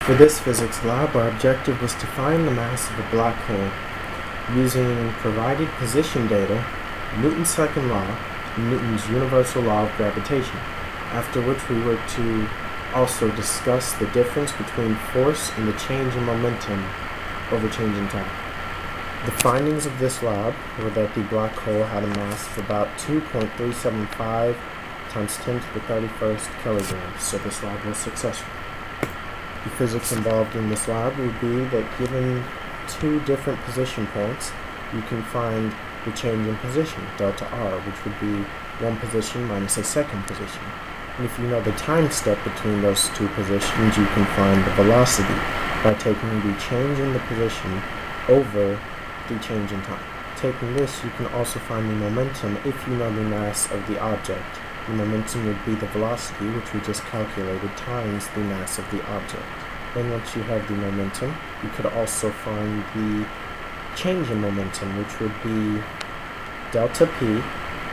For this physics lab, our objective was to find the mass of a black hole using provided position data, Newton's second law, and Newton's universal law of gravitation, after which we were to also discuss the difference between force and the change in momentum over change in time. The findings of this lab were that the black hole had a mass of about 2.375 times 10 to the 31st kilograms, so this lab was successful. The physics involved in this lab would be that given two different position points, you can find the change in position, delta r, which would be one position minus a second position. And if you know the time step between those two positions, you can find the velocity by taking the change in the position over the change in time. Taking this, you can also find the momentum if you know the mass of the object. The momentum would be the velocity, which we just calculated, times the mass of the object. Then once you have the momentum, you could also find the change in momentum, which would be delta p,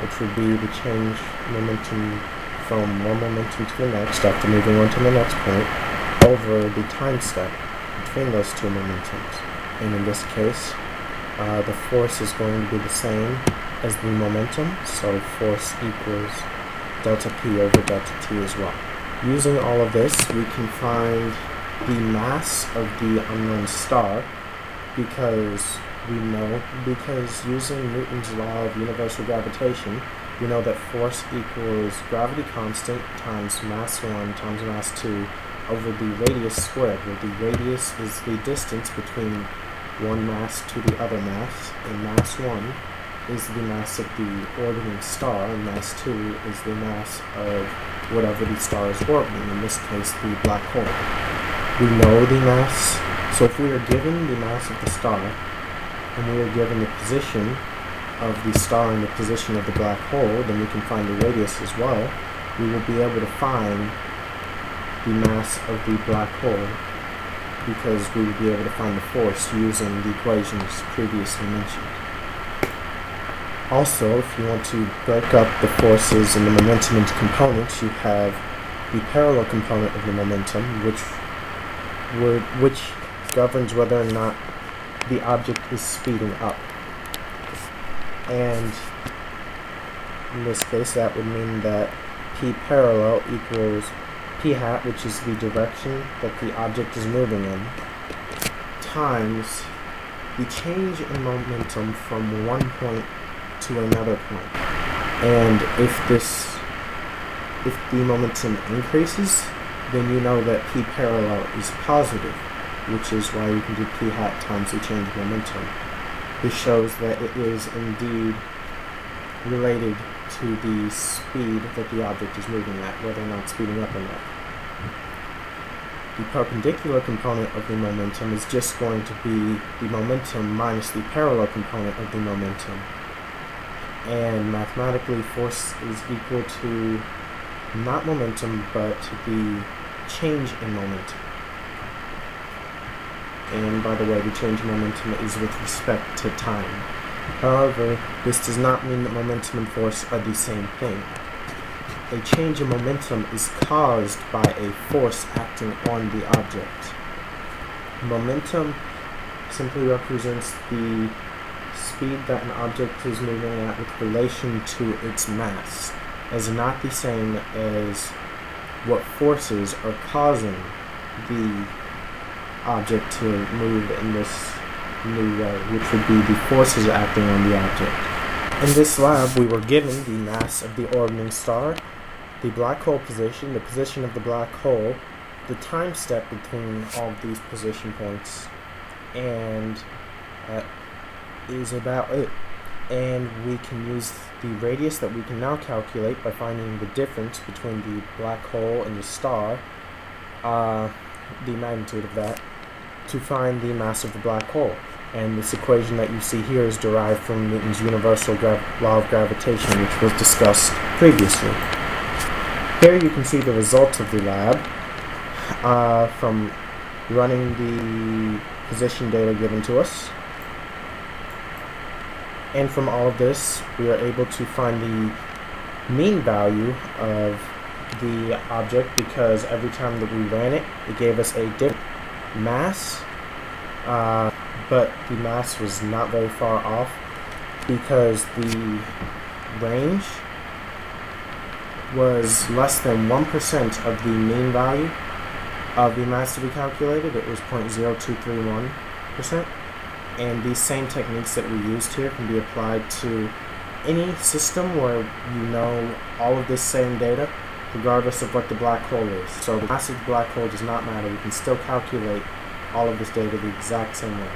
which would be the change momentum from one momentum to the next after moving on to the next point, over the time step between those two momentums. And in this case, the force is going to be the same as the momentum, so force equals delta p over delta t as well. Using all of this, we can find the mass of the unknown star because using Newton's law of universal gravitation, we know that force equals gravity constant times mass 1 times mass 2 over the radius squared, where the radius is the distance between one mass to the other mass, and mass 1 is the mass of the orbiting star, and mass 2 is the mass of whatever the star is orbiting, in this case the black hole. We know the mass, so if we are given the mass of the star, and we are given the position of the star and the position of the black hole, then we can find the radius as well. We will be able to find the mass of the black hole because we will be able to find the force using the equations previously mentioned. Also, if you want to break up the forces and the momentum into components, you have the parallel component of the momentum, which governs whether or not the object is speeding up. And in this case, that would mean that p parallel equals p hat, which is the direction that the object is moving in, times the change in momentum from one point to another point. And if the momentum increases, then you know that p parallel is positive, which is why you can do p hat times the change in momentum. This shows that it is indeed related to the speed that the object is moving at, whether or not it's speeding up or not. The perpendicular component of the momentum is just going to be the momentum minus the parallel component of the momentum. And mathematically, force is equal to not momentum, but the change in momentum. And by the way, the change in momentum is with respect to time. However, this does not mean that momentum and force are the same thing. A change in momentum is caused by a force acting on the object. Momentum simply represents the speed that an object is moving at with relation to its mass, as not the same as what forces are causing the object to move in this new way, which would be the forces acting on the object. In this lab, we were given the mass of the orbiting star, the black hole position, the position of the black hole, the time step between all of these position points, and is about it. And we can use the radius that we can now calculate by finding the difference between the black hole and the star, the magnitude of that, to find the mass of the black hole. And this equation that you see here is derived from Newton's universal law of gravitation, which was discussed previously. Here you can see the results of the lab from running the position data given to us. And from all of this, we are able to find the mean value of the object because every time that we ran it, it gave us a different mass, but the mass was not very far off because the range was less than 1% of the mean value of the mass to be calculated. It was 0.0231%. And these same techniques that we used here can be applied to any system where you know all of this same data, regardless of what the black hole is. So the mass of the black hole does not matter. We can still calculate all of this data the exact same way.